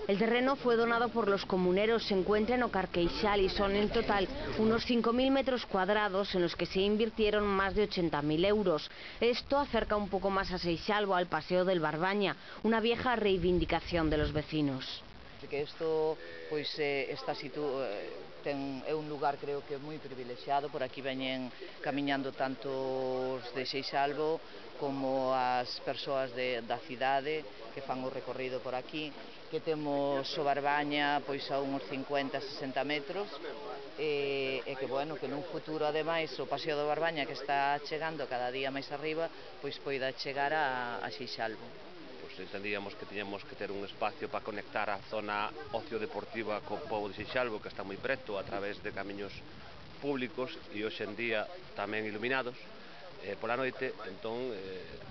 El terreno fue donado por los comuneros, se encuentra en Ocarqueixal y son en total unos 5.000 metros cuadrados en los que se invirtieron más de 80.000 euros. Esto acerca un poco más a Seixalbo, al Paseo del Barbaña, una vieja reivindicación de los vecinos. Que isto pois está é un lugar creo que moi privilexiado. Por aquí veñen camiñando tanto os de Seixalbo como as persoas da cidade que fan o recorrido por aquí, que temos o Barbaña pois a uns 50-60 metros e que bueno, que nun futuro ademais o Paseo do Barbaña, que está chegando cada día máis arriba, pois poida chegar a Seixalbo. Entendíamos que tiñamos que ter un espacio para conectar a zona ocio-deportiva co pobo de Seixalbo, que está moi preto, a través de camiños públicos e hoxe en día tamén iluminados pola noite. Entón,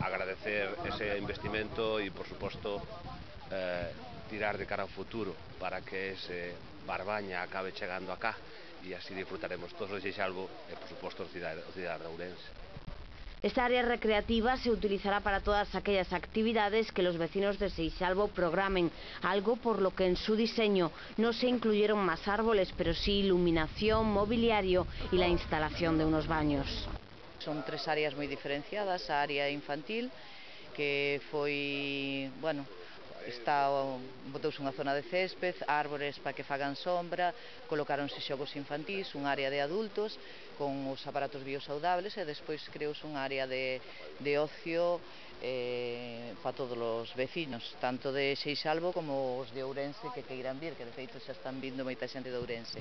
agradecer ese investimento e, por suposto, tirar de cara ao futuro para que ese Barbaña acabe chegando acá e así disfrutaremos todos de Seixalbo e, por suposto, o cidade de Ourense. Esta área recreativa se utilizará para todas aquellas actividades que los vecinos de Seixalbo programen, algo por lo que en su diseño no se incluyeron más árboles, pero sí iluminación, mobiliario y la instalación de unos baños. Son tres áreas moi diferenciadas. A área infantil, que foi, bueno, botouse unha zona de césped, árbores para que fagan sombra, colocáronse xogos infantís, un área de adultos con os aparatos biosaudables e despois creouse unha área de ocio para todos os vecinos, tanto de Seixalbo como os de Ourense que queiran vir, que de feito xa están vindo moita xente de Ourense.